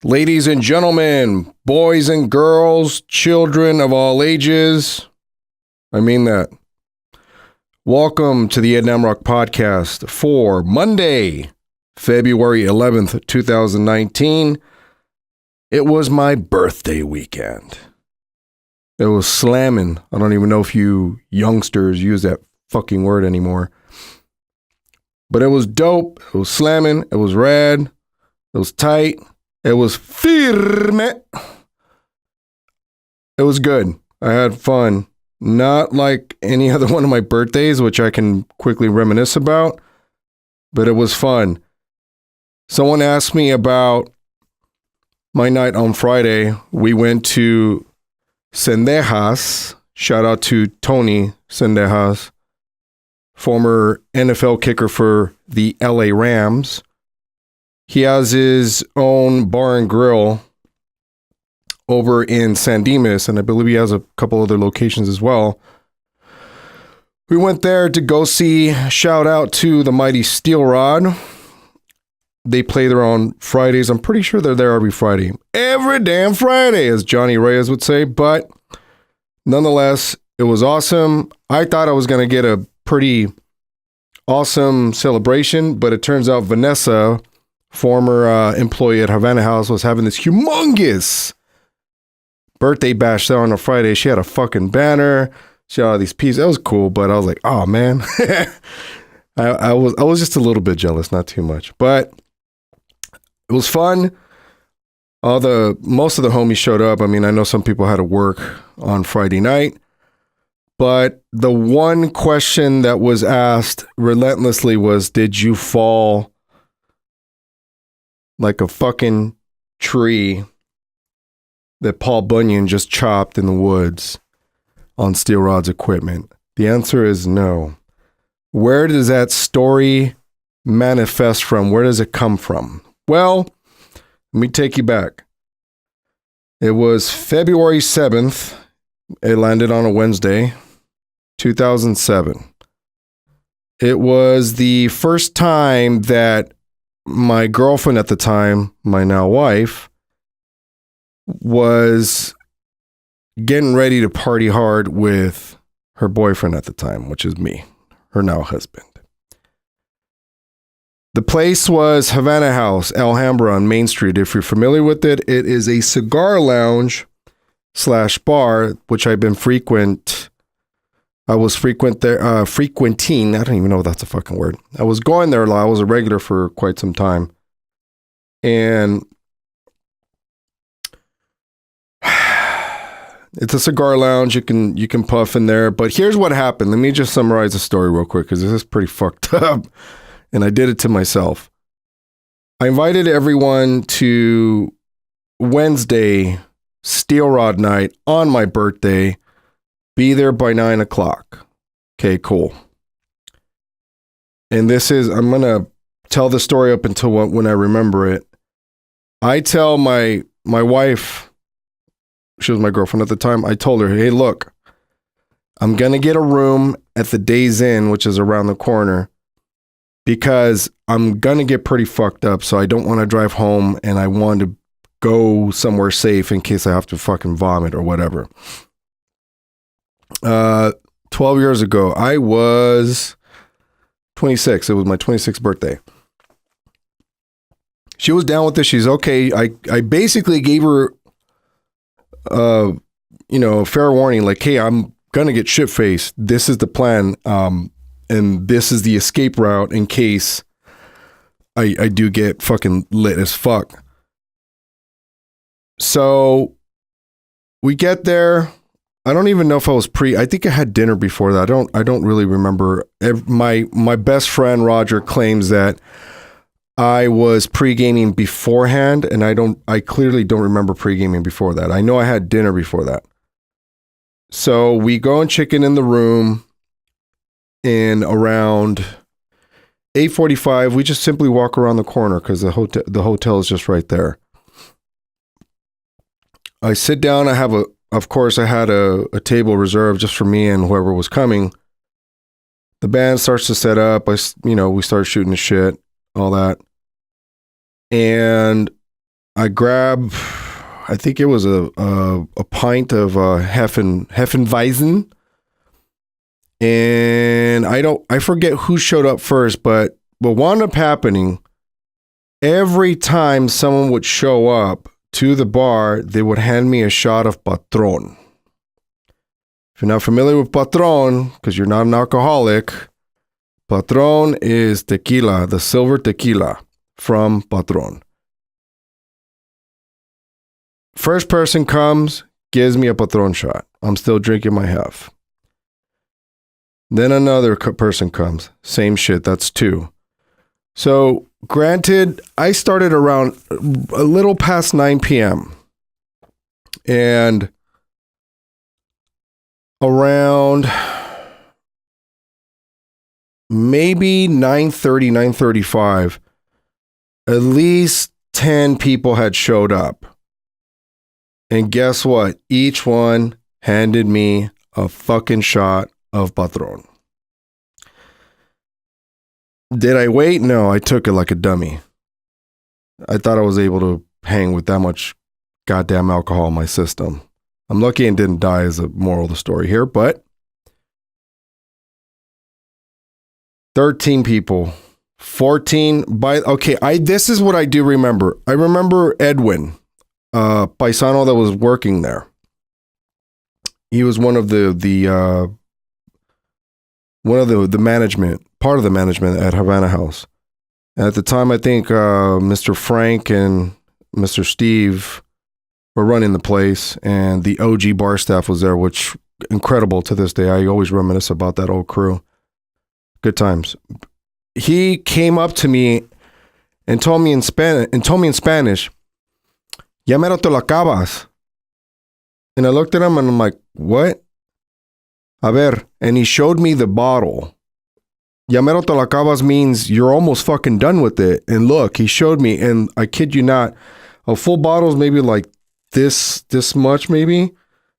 Ladies and gentlemen, boys and girls, children of all ages, I mean that. Welcome to the Ed Namrock podcast for Monday, February 11th, 2019. It was my birthday weekend. It was slamming. I don't even know if you youngsters use that fucking word anymore. But it was dope. It was slamming. It was rad. It was tight. It was firme. It was good. I had fun. Not like any other one of my birthdays, which I can quickly reminisce about, but it was fun. Someone asked me about my night on Friday. We went to Cendejas. Shout out to Tony Cendejas, former NFL kicker for the LA Rams. He has his own bar and grill over in San Dimas, and I believe he has a couple other locations as well. We went there to go see, shout out to the mighty Steel Rod. They play there on Fridays. I'm pretty sure they're there every Friday. Every damn Friday, as Johnny Reyes would say. But nonetheless, it was awesome. I thought I was going to get a pretty awesome celebration, but it turns out Vanessa, former employee at Havana House, was having this humongous birthday bash there on a Friday. She had a fucking banner. She had all these pieces. It was cool, but I was like, oh man. I was just a little bit jealous, not too much. But it was fun. Most of the homies showed up. I mean, I know some people had to work on Friday night. But the one question that was asked relentlessly was, did you fall like a fucking tree that Paul Bunyan just chopped in the woods on Steel Rod's equipment? The answer is no. Where does that story manifest from? Where does it come from? Well, let me take you back. It was February 7th. It landed on a Wednesday, 2007. It was the first time that my girlfriend at the time, my now wife, was getting ready to party hard with her boyfriend at the time, which is me, her now husband. The place was Havana House, Alhambra on Main Street. If you're familiar with it, it is a cigar lounge / bar, which I was frequenting. I don't even know if that's a fucking word. I was going there a lot. I was a regular for quite some time. And it's a cigar lounge. You can puff in there. But here's what happened. Let me just summarize the story real quick, because this is pretty fucked up. And I did it to myself. I invited everyone to Wednesday Steel Rod night on my birthday. Be there by 9 o'clock. Okay, cool. And I'm going to tell the story up until when I remember it. I tell my wife, she was my girlfriend at the time, I told her, hey, look, I'm going to get a room at the Days Inn, which is around the corner, because I'm going to get pretty fucked up. So I don't want to drive home, and I want to go somewhere safe in case I have to fucking vomit or whatever. 12 years ago, I was 26. It was my 26th birthday. She was down with this. She's okay. I basically gave her, a fair warning, like, hey, I'm going to get shit-faced. This is the plan. And this is the escape route in case I do get fucking lit as fuck. So we get there. I don't even know if I was I think I had dinner before that. I don't really remember. My best friend Roger claims that I was pre-gaming beforehand, and I clearly don't remember pre-gaming before that. I know I had dinner before that. So we go and check in the room in around 8:45. We just simply walk around the corner because the hotel is just right there. I sit down. Of course, I had a table reserved just for me and whoever was coming. The band starts to set up. We start shooting the shit, all that. And I grab, I think it was a pint of Hefeweizen. And I forget who showed up first, but what wound up happening, every time someone would show up to the bar, they would hand me a shot of Patron. If you're not familiar with Patron, because you're not an alcoholic, Patron is tequila, the silver tequila from Patron. First person comes, gives me a Patron shot. I'm still drinking my half. Then another person comes. Same shit. That's 2. So, granted, I started around a little past 9 p.m. And around maybe 9:30, 9:35, at least 10 people had showed up. And guess what? Each one handed me a fucking shot of Patron. Did I wait? No, I took it like a dummy. I thought I was able to hang with that much goddamn alcohol in my system. I'm lucky and didn't die is the moral of the story here, but 13 people, 14 this is what I do remember. I remember Edwin, paisano that was working there. He was one of the management, part of the management at Havana House. At the time, I think Mr. Frank and Mr. Steve were running the place, and the OG bar staff was there, which incredible to this day. I always reminisce about that old crew. Good times. He came up to me and told me in Spanish, "Ya mero te lo acabas." And I looked at him and I'm like, "What?" A ver, and he showed me the bottle. Ya mero te lo acabas means you're almost fucking done with it. And look, he showed me, and I kid you not, a full bottle is maybe like this much maybe.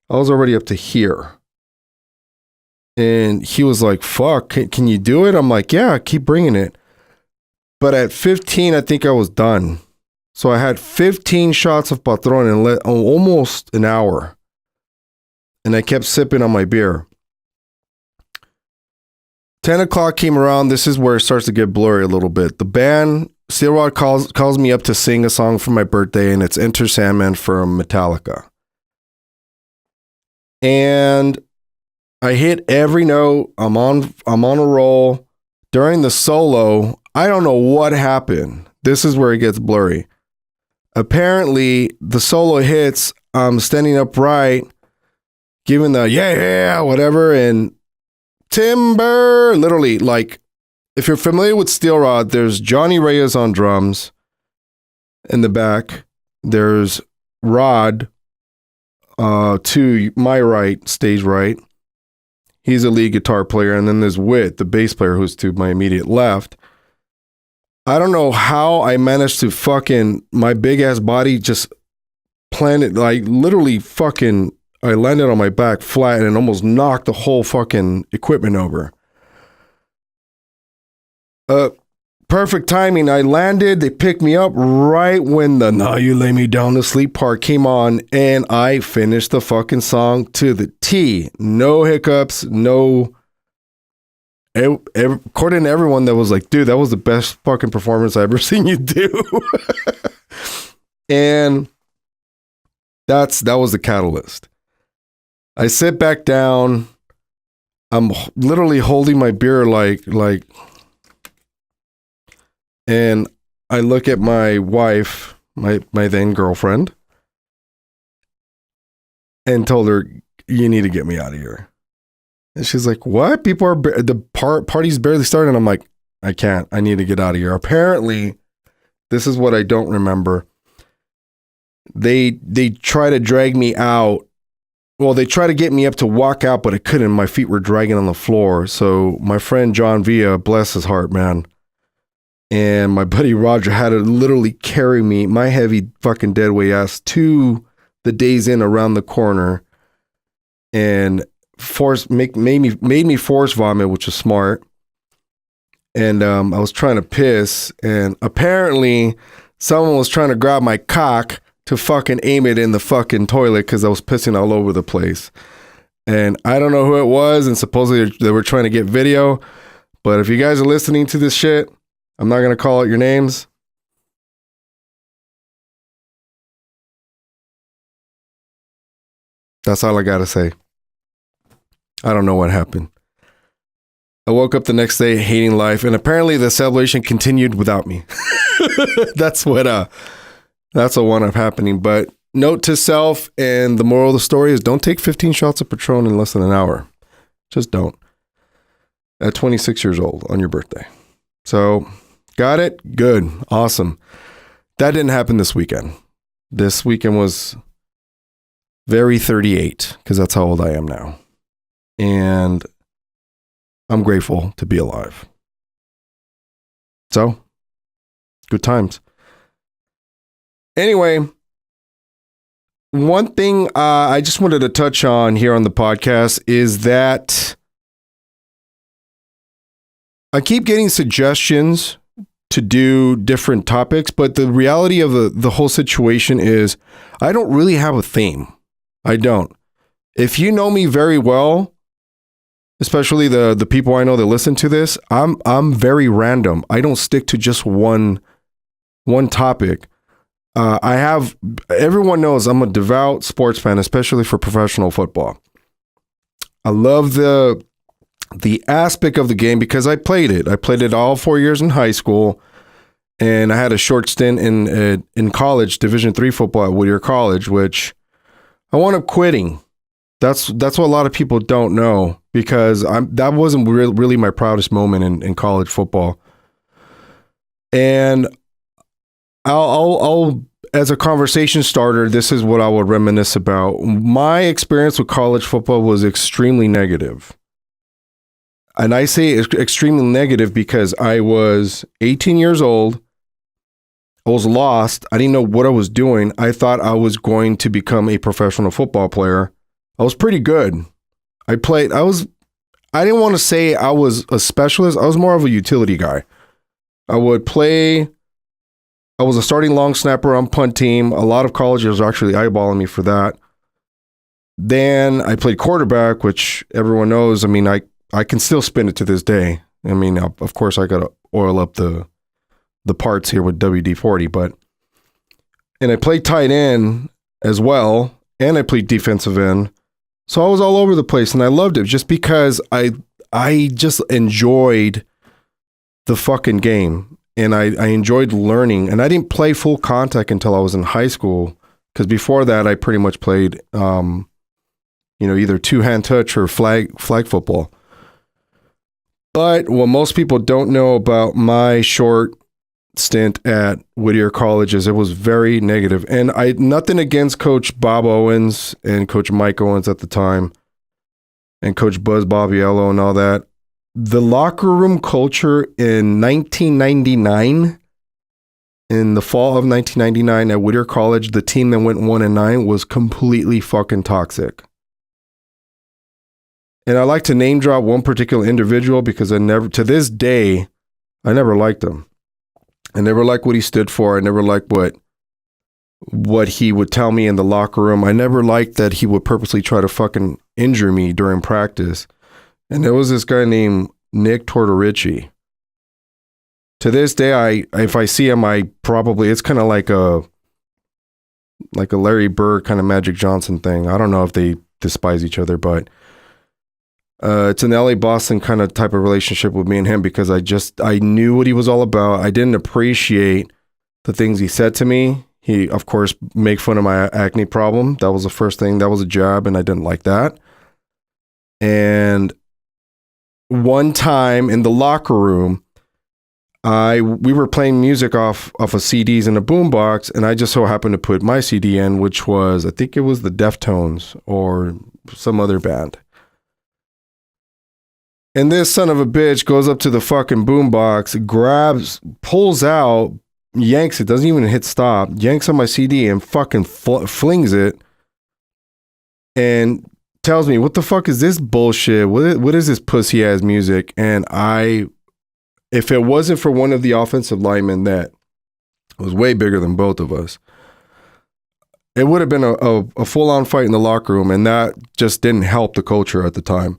I was already up to here. And he was like, "Fuck, can you do it?" I'm like, "Yeah, keep bringing it." But at 15, I think I was done. So I had 15 shots of Patron in almost an hour. And I kept sipping on my beer. 10 o'clock came around. This is where it starts to get blurry a little bit. The band, Steel Rod calls me up to sing a song for my birthday, and it's Enter Sandman from Metallica. And I hit every note. I'm on a roll. During the solo, I don't know what happened. This is where it gets blurry. Apparently, the solo hits, I'm standing upright, giving the yeah, whatever, and timber, literally, like, if you're familiar with Steel Rod, there's Johnny Reyes on drums in the back. There's Rod to my right, stage right. He's a lead guitar player. And then there's Whit, the bass player, who's to my immediate left. I don't know how I managed to my big ass body just planted, like literally I landed on my back flat and almost knocked the whole fucking equipment over. Perfect timing. I landed. They picked me up right when the "Now You Lay Me Down to Sleep" part came on, and I finished the fucking song to the T. No hiccups. No. According to everyone, that was like, "Dude, that was the best fucking performance I've ever seen you do." And that was the catalyst. I sit back down. I'm literally holding my beer like, and I look at my wife, my then girlfriend, and told her, "You need to get me out of here." And she's like, "What? People are the party's barely starting." And I'm like, "I can't. I need to get out of here." Apparently, this is what I don't remember. They try to drag me out. Well, they try to get me up to walk out, but I couldn't. My feet were dragging on the floor. So my friend John Villa, bless his heart, man, and my buddy Roger had to literally carry me, my heavy fucking deadweight ass, to the Days Inn around the corner, and made me force vomit, which was smart. And I was trying to piss, and apparently someone was trying to grab my cock to fucking aim it in the fucking toilet because I was pissing all over the place. And I don't know who it was, and supposedly they were trying to get video. But if you guys are listening to this shit, I'm not going to call out your names. That's all I got to say. I don't know what happened. I woke up the next day hating life, and apparently the celebration continued without me. That's what wound up happening. But note to self, and the moral of the story is don't take 15 shots of Patron in less than an hour. Just don't. At 26 years old on your birthday. So, got it? Good. Awesome. That didn't happen this weekend. This weekend was very 38, because that's how old I am now. And I'm grateful to be alive. So, good times. Anyway, one thing I just wanted to touch on here on the podcast is that I keep getting suggestions to do different topics, but the reality of the whole situation is I don't really have a theme. I don't. If you know me very well, especially the people I know that listen to this, I'm very random. I don't stick to just one topic. Everyone knows I'm a devout sports fan, especially for professional football. I love the aspect of the game because I played it. I played it all 4 years in high school, and I had a short stint in college, Division III football at Whittier College, which I wound up quitting. That's what a lot of people don't know, because that wasn't really my proudest moment in college football. And I'll as a conversation starter, this is what I would reminisce about. My experience with college football was extremely negative. And I say extremely negative because I was 18 years old. I was lost. I didn't know what I was doing. I thought I was going to become a professional football player. I was pretty good. I didn't want to say I was a specialist. I was more of a utility guy. I was a starting long snapper on punt team. A lot of colleges are actually eyeballing me for that. Then I played quarterback, which everyone knows. I mean, I can still spin it to this day. I mean, of course, I got to oil up the parts here with WD-40, and I played tight end as well, and I played defensive end. So I was all over the place, and I loved it just because I just enjoyed the fucking game, and I enjoyed learning. And I didn't play full contact until I was in high school, because before that I pretty much played, either two-hand touch or flag football. But what most people don't know about my short stint at Whittier College is it was very negative. And nothing against Coach Bob Owens and Coach Mike Owens at the time, and Coach Buzz Bobbiello and all that. The locker room culture in 1999, in the fall of 1999 at Whittier College, the team that went 1-9 was completely fucking toxic. And I like to name drop one particular individual because to this day, I never liked him. I never liked what he stood for. I never liked what he would tell me in the locker room. I never liked that he would purposely try to fucking injure me during practice. And there was this guy named Nick Tortorici. To this day, if I see him, it's kind of like a Larry Bird kind of Magic Johnson thing. I don't know if they despise each other, but it's an LA Boston kind of type of relationship with me and him, because I knew what he was all about. I didn't appreciate the things he said to me. He, of course, make fun of my acne problem. That was the first thing. That was a jab, and I didn't like that. And one time in the locker room, we were playing music off of CDs in a boombox, and I just so happened to put my CD in, which was, I think it was the Deftones or some other band. And this son of a bitch goes up to the fucking boombox, pulls out, yanks it, doesn't even hit stop, yanks on my CD and fucking flings it, and tells me, what the fuck is this bullshit? What is this pussy ass music? And if it wasn't for one of the offensive linemen that It was way bigger than both of us. It would have been a full-on fight in the locker room, and that just didn't help the culture at the time.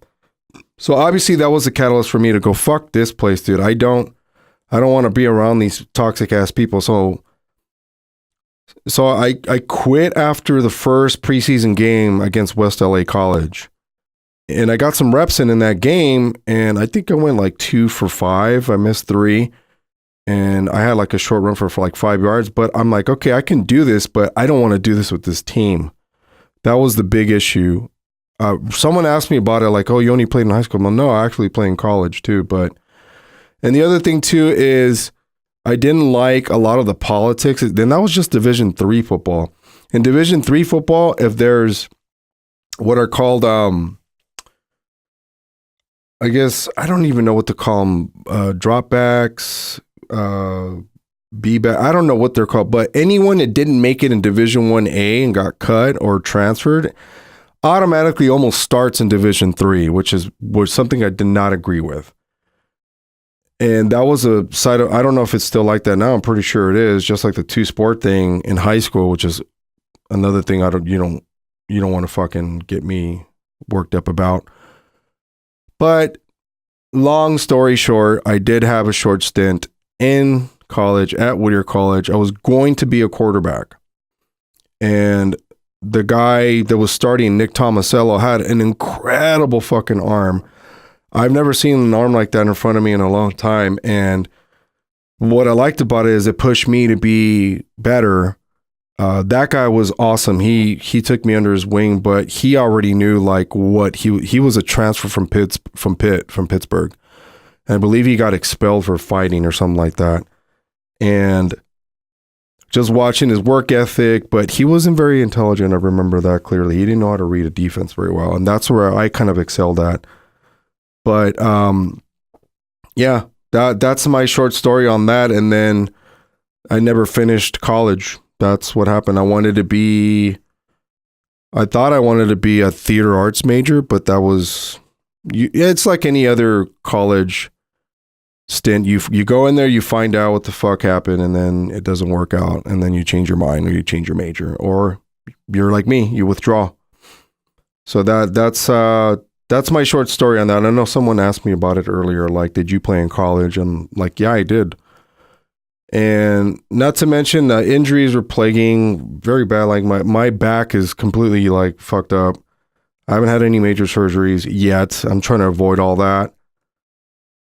So obviously that was a catalyst for me to go, fuck this place, dude. I don't want to be around these toxic ass people. So I quit after the first preseason game against West LA College. And I got some reps in that game, and I think I went like 2 for 5. I missed 3. And I had like a short run for like 5 yards, but I'm like, okay, I can do this, but I don't want to do this with this team. That was the big issue. Someone asked me about it, like, oh, you only played in high school. Well, no, I actually played in college too. And the other thing too is I didn't like a lot of the politics. Then that was just Division III football. In Division III football, if there's what are called, I guess, I don't even know what to call them, dropbacks, B-back, I don't know what they're called, but anyone that didn't make it in Division 1A and got cut or transferred automatically almost starts in Division 3, which was something I did not agree with. And that was a side of, I don't know if it's still like that now. I'm pretty sure it is, just like the 2-sport thing in high school, which is another thing you don't want to fucking get me worked up about. But long story short, I did have a short stint in college at Whittier College. I was going to be a quarterback. And the guy that was starting, Nick Tomasello, had an incredible fucking arm. I've never seen an arm like that in front of me in a long time. And what I liked about it is it pushed me to be better. That guy was awesome. He took me under his wing, but he already knew like what he was a transfer from Pittsburgh. And I believe he got expelled for fighting or something like that. And just watching his work ethic, but he wasn't very intelligent. I remember that clearly. He didn't know how to read a defense very well. And that's where I kind of excelled at. But yeah, that's my short story on that. And then I never finished college. That's what happened. I thought I wanted to be a theater arts major, but that was, it's like any other college stint. You go in there, you find out what the fuck happened, and then it doesn't work out, and then you change your mind or you change your major, or you're like me, you withdraw. So that's my short story on that. I know someone asked me about it earlier, like, did you play in college? I'm like, yeah, I did. And not to mention the injuries were plaguing very bad. Like my back is completely like fucked up. I haven't had any major surgeries yet. I'm trying to avoid all that.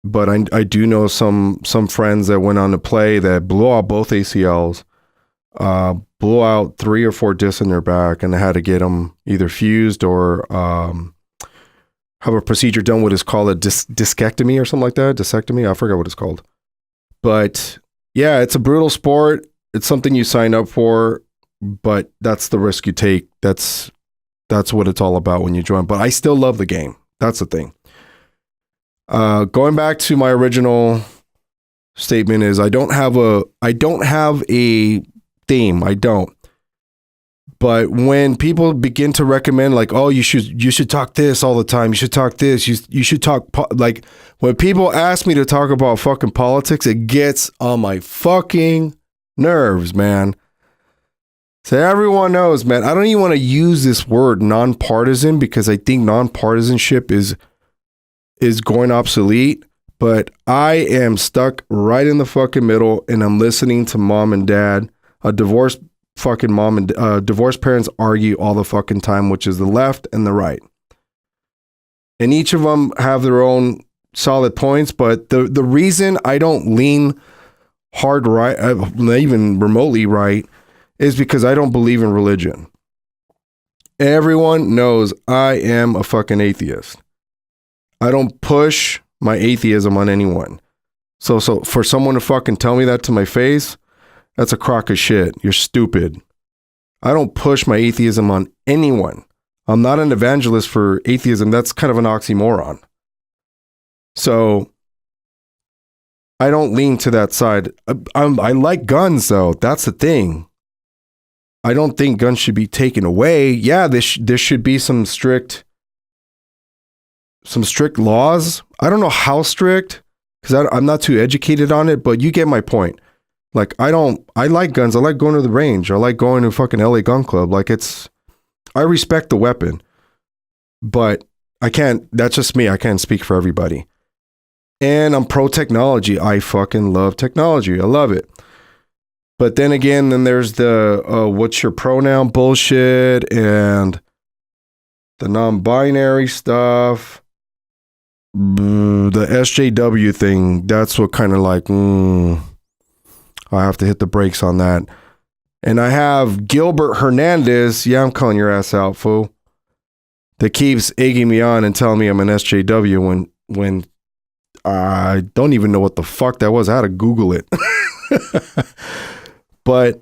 But I do know some friends that went on to play that blew out both ACLs, blew out 3 or 4 discs in their back, and they had to get them either fused or have a procedure done. What is called a discectomy or something like that. Discectomy. I forgot what it's called. But yeah, it's a brutal sport. It's something you sign up for, but that's the risk you take. That's what it's all about when you join. But I still love the game. That's the thing. Going back to my original statement is I don't have a theme. I don't. But when people begin to recommend like, oh, you should talk this all the time. You should talk this. You should talk like when people ask me to talk about fucking politics, it gets on my fucking nerves, man. So everyone knows, man. I don't even want to use this word nonpartisan because I think nonpartisanship is going obsolete. But I am stuck right in the fucking middle, and I'm listening to mom and dad, a divorced fucking mom and divorced parents argue all the fucking time, which is the left and the right. And each of them have their own solid points, but the reason I don't lean hard right, even remotely right, is because I don't believe in religion. Everyone knows I am a fucking atheist. I don't push my atheism on anyone. So for someone to fucking tell me that to my face, that's a crock of shit. You're stupid. I don't push my atheism on anyone. I'm not an evangelist for atheism. That's kind of an oxymoron. So I don't lean to that side. I like guns, though. That's the thing. I don't think guns should be taken away. Yeah, there should be some strict laws. I don't know how strict, because I'm not too educated on it, but you get my point. Like, I like guns. I like going to the range. I like going to fucking LA Gun Club. Like, I respect the weapon, but that's just me. I can't speak for everybody. And I'm pro technology. I fucking love technology. I love it. But then again, there's the what's your pronoun bullshit and the non-binary stuff. The SJW thing, that's what kind of like, I have to hit the brakes on that. And I have Gilbert Hernandez, yeah, I'm calling your ass out, fool, that keeps egging me on and telling me I'm an SJW when I don't even know what the fuck that was. I had to Google it. But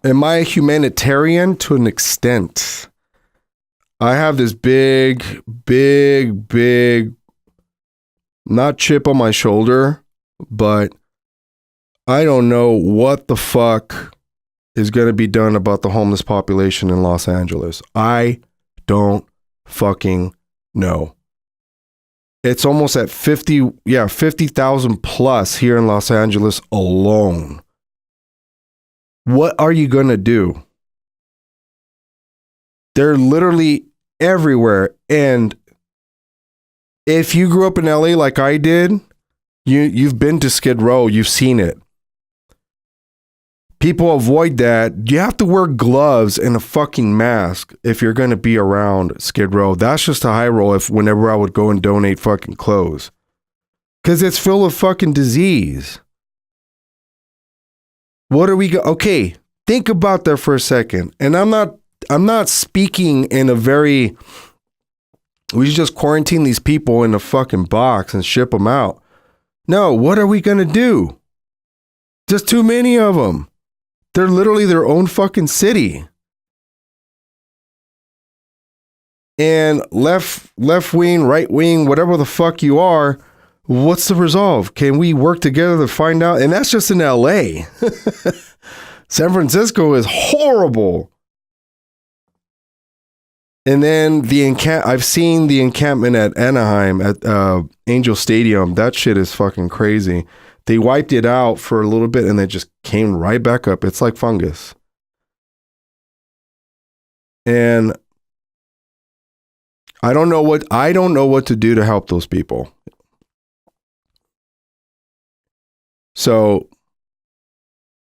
am I a humanitarian? To an extent. I have this big, not chip on my shoulder, but I don't know what the fuck is going to be done about the homeless population in Los Angeles. I don't fucking know. It's almost at 50,000 plus here in Los Angeles alone. What are you going to do? They're literally everywhere. And if you grew up in LA like I did, you've been to Skid Row, you've seen it. People avoid that. You have to wear gloves and a fucking mask if you're going to be around Skid Row. That's just a high roll whenever I would go and donate fucking clothes. Because it's full of fucking disease. What are we okay, think about that for a second. And I'm not speaking in a very, we should just quarantine these people in a fucking box and ship them out. No, what are we going to do? Just too many of them. They're literally their own fucking city. And left wing, right wing, whatever the fuck you are, what's the resolve? Can we work together to find out? And that's just in LA. San Francisco is horrible. And then I've seen the encampment at Anaheim at Angel Stadium. That shit is fucking crazy. They wiped it out for a little bit and they just came right back up. It's like fungus. And I don't know what to do to help those people. So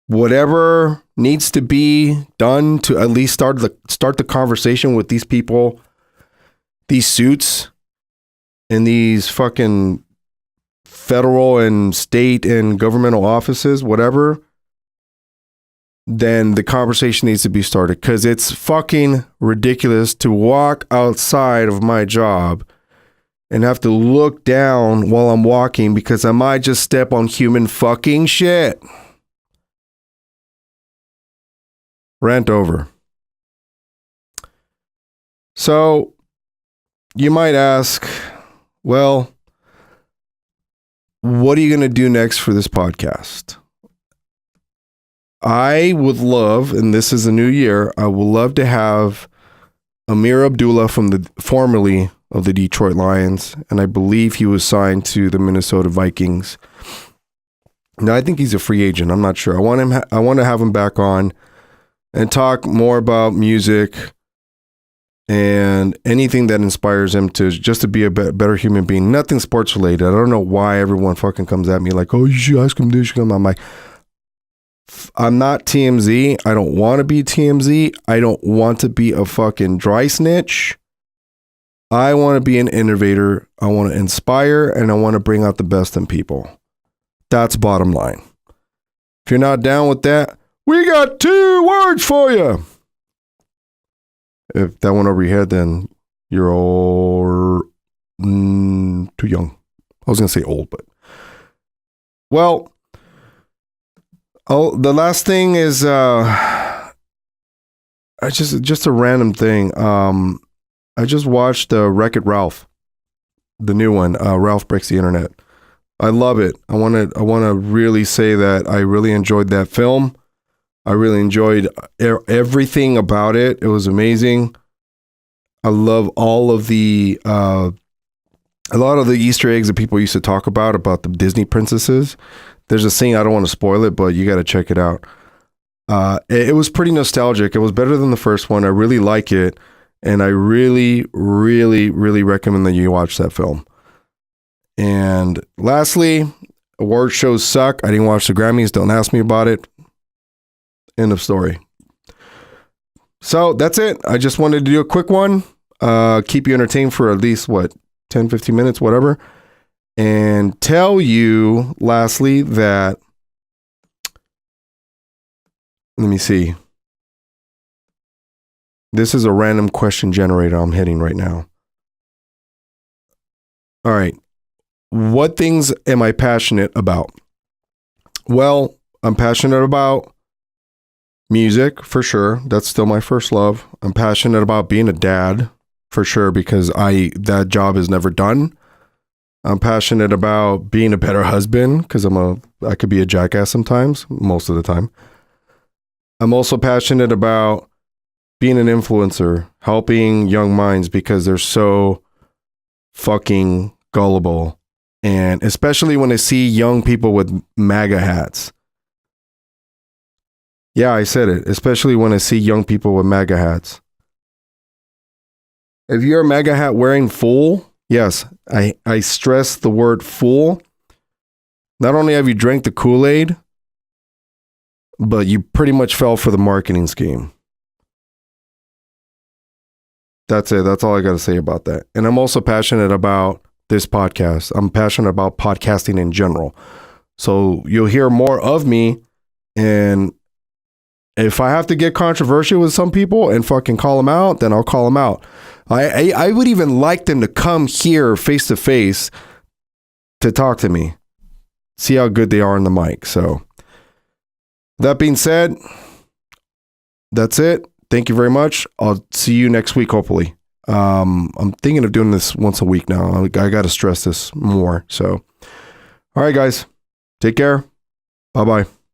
whatever needs to be done to at least start the conversation with these people, these suits in these fucking federal and state and governmental offices, whatever, then the conversation needs to be started, because it's fucking ridiculous to walk outside of my job and have to look down while I'm walking because I might just step on human fucking shit. Rant over. So you might ask, well, what are you going to do next for this podcast? I would love, and this is a new year, I would love to have Amir Abdullah formerly of the Detroit Lions, and I believe he was signed to the Minnesota Vikings. Now, I think he's a free agent. I'm not sure. I want to have him back on and talk more about music and anything that inspires him to just to be a better human being. Nothing sports related. I don't know why everyone fucking comes at me like, oh, you should ask him this. I'm like, I'm not TMZ. I don't want to be TMZ. I don't want to be a fucking dry snitch. I want to be an innovator. I want to inspire, and I want to bring out the best in people. That's bottom line. If you're not down with that, we got 2 words for you. If that went over your head, then you're all too young. I was going to say old, but. Well, the last thing is just a random thing. I just watched Wreck-It Ralph, the new one. Ralph Breaks the Internet. I love it. I want to really say that I really enjoyed that film. I really enjoyed everything about it. It was amazing. I love all of the a lot of the Easter eggs that people used to talk about the Disney princesses. There's a scene, I don't want to spoil it, but you got to check it out. It was pretty nostalgic. It was better than the first one. I really like it. And I really, really, really recommend that you watch that film. And lastly, award shows suck. I didn't watch the Grammys. Don't ask me about it. End of story. So that's it. I just wanted to do a quick one. Keep you entertained for at least, 10, 15 minutes, whatever. And tell you, lastly, that, let me see. This is a random question generator I'm hitting right now. All right. What things am I passionate about? Well, I'm passionate about music, for sure. That's still my first love. I'm passionate about being a dad, for sure, because that job is never done. I'm passionate about being a better husband because I could be a jackass sometimes, most of the time. I'm also passionate about being an influencer, helping young minds because they're so fucking gullible. And especially when I see young people with MAGA hats. Yeah, I said it. Especially when I see young people with MAGA hats. If you're a MAGA hat wearing fool, yes, I stress the word fool. Not only have you drank the Kool-Aid, but you pretty much fell for the marketing scheme. That's it. That's all I got to say about that. And I'm also passionate about this podcast. I'm passionate about podcasting in general. So you'll hear more of me. And if I have to get controversial with some people and fucking call them out, then I'll call them out. I would even like them to come here face to face to talk to me. See how good they are on the mic. So that being said, that's it. Thank you very much. I'll see you next week, hopefully. I'm thinking of doing this once a week now. I got to stress this more. So, all right, guys, take care. Bye-bye.